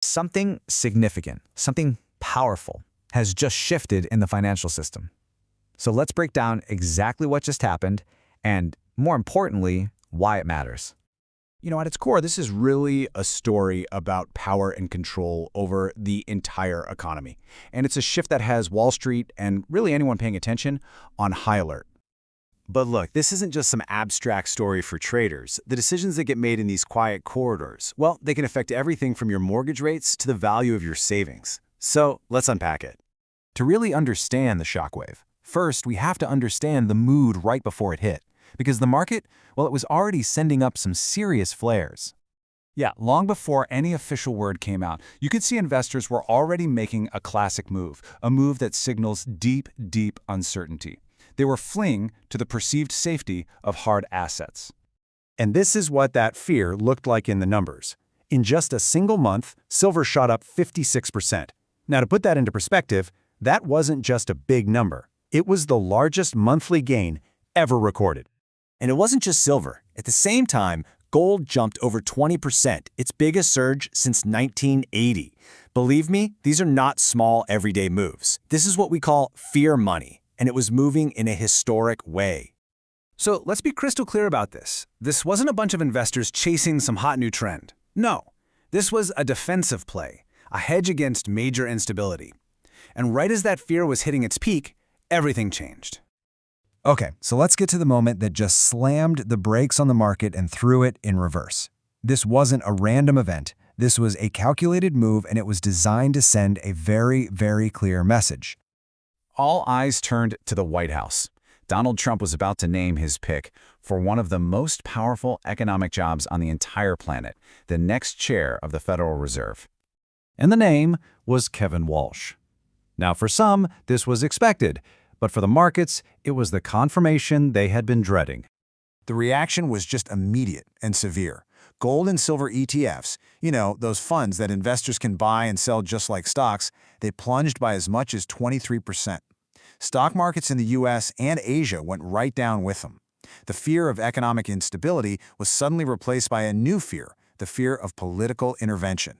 Something significant, something powerful has just shifted in the financial system. So let's break down exactly what just happened and, more importantly, why it matters. At its core, this is really a story about power and control over the entire economy. And it's a shift that has Wall Street and really anyone paying attention on high alert. But look, this isn't just some abstract story for traders. The decisions that get made in these quiet corridors, well, they can affect everything from your mortgage rates to the value of your savings. So let's unpack it. To really understand the shockwave, first we have to understand the mood right before it hit. Because the market, well, it was already sending up some serious flares. Yeah, long before any official word came out, you could see investors were already making a classic move, a move that signals deep, deep uncertainty. They were fleeing to the perceived safety of hard assets. And this is what that fear looked like in the numbers. In just a single month, silver shot up 56%. Now, to put that into perspective, that wasn't just a big number. It was the largest monthly gain ever recorded. And it wasn't just silver. At the same time, gold jumped over 20%, its biggest surge since 1980. Believe me, these are not small everyday moves. This is what we call fear money, and it was moving in a historic way. So let's be crystal clear about this. This wasn't a bunch of investors chasing some hot new trend. No, this was a defensive play, a hedge against major instability. And right as that fear was hitting its peak, everything changed. Okay, so let's get to the moment that just slammed the brakes on the market and threw it in reverse. This wasn't a random event. This was a calculated move, and it was designed to send a very, very clear message. All eyes turned to the White House. Donald Trump was about to name his pick for one of the most powerful economic jobs on the entire planet, the next chair of the Federal Reserve. And the name was Kevin Walsh. Now, for some, this was expected, but for the markets, it was the confirmation they had been dreading. The reaction was just immediate and severe. Gold and silver ETFs, those funds that investors can buy and sell just like stocks, they plunged by as much as 23%. Stock markets in the US and Asia went right down with them. The fear of economic instability was suddenly replaced by a new fear, the fear of political intervention.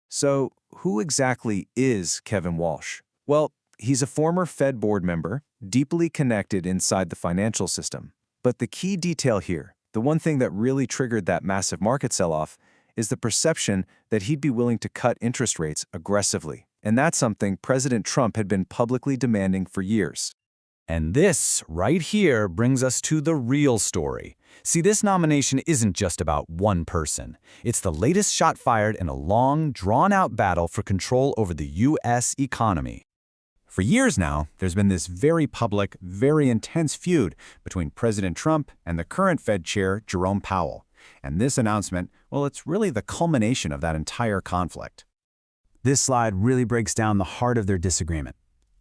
So, who exactly is Kevin Walsh? Well, he's a former Fed board member, deeply connected inside the financial system. But the key detail here, the one thing that really triggered that massive market sell-off, is the perception that he'd be willing to cut interest rates aggressively. And that's something President Trump had been publicly demanding for years. And this, right here, brings us to the real story. See, this nomination isn't just about one person. It's the latest shot fired in a long, drawn-out battle for control over the U.S. economy. For years now, there's been this very public, very intense feud between President Trump and the current Fed chair, Jerome Powell. And this announcement, well, it's really the culmination of that entire conflict. This slide really breaks down the heart of their disagreement.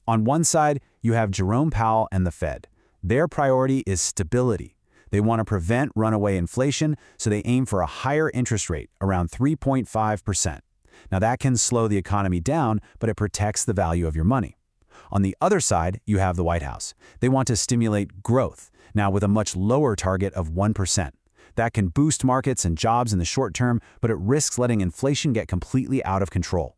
On one side, you have Jerome Powell and the Fed. Their priority is stability. They want to prevent runaway inflation, so they aim for a higher interest rate, around 3.5%. Now, that can slow the economy down, but it protects the value of your money. On the other side, you have the White House. They want to stimulate growth, now with a much lower target of 1%. That can boost markets and jobs in the short term, but it risks letting inflation get completely out of control.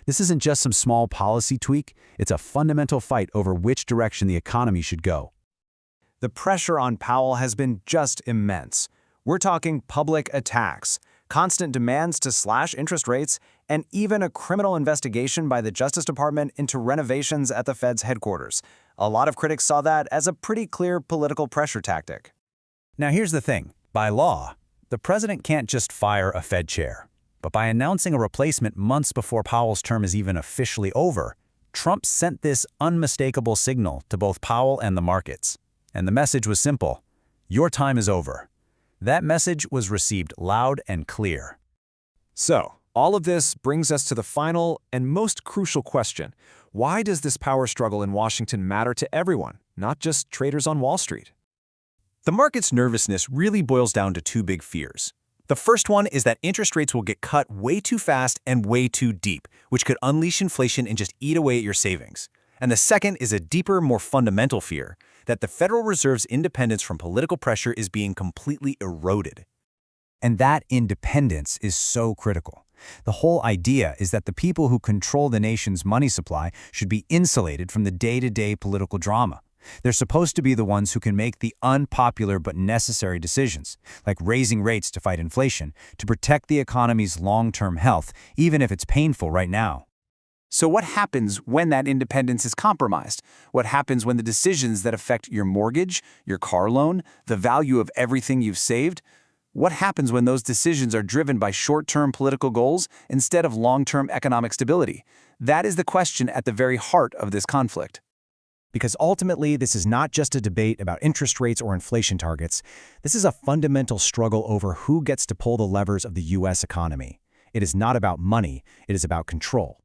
This isn't just some small policy tweak, it's a fundamental fight over which direction the economy should go. The pressure on Powell has been just immense. We're talking public attacks, constant demands to slash interest rates, and even a criminal investigation by the Justice Department into renovations at the Fed's headquarters. A lot of critics saw that as a pretty clear political pressure tactic. Now here's the thing. By law, the president can't just fire a Fed chair. But by announcing a replacement months before Powell's term is even officially over, Trump sent this unmistakable signal to both Powell and the markets. And the message was simple: your time is over. That message was received loud and clear. So, all of this brings us to the final and most crucial question. Why does this power struggle in Washington matter to everyone, not just traders on Wall Street? The market's nervousness really boils down to two big fears. The first one is that interest rates will get cut way too fast and way too deep, which could unleash inflation and just eat away at your savings. And the second is a deeper, more fundamental fear that the Federal Reserve's independence from political pressure is being completely eroded. And that independence is so critical. The whole idea is that the people who control the nation's money supply should be insulated from the day-to-day political drama. They're supposed to be the ones who can make the unpopular but necessary decisions, like raising rates to fight inflation, to protect the economy's long-term health, even if it's painful right now. So what happens when that independence is compromised? What happens when the decisions that affect your mortgage, your car loan, the value of everything you've saved? What happens when those decisions are driven by short-term political goals instead of long-term economic stability? That is the question at the very heart of this conflict. Because ultimately, this is not just a debate about interest rates or inflation targets. This is a fundamental struggle over who gets to pull the levers of the U.S. economy. It is not about money, it is about control.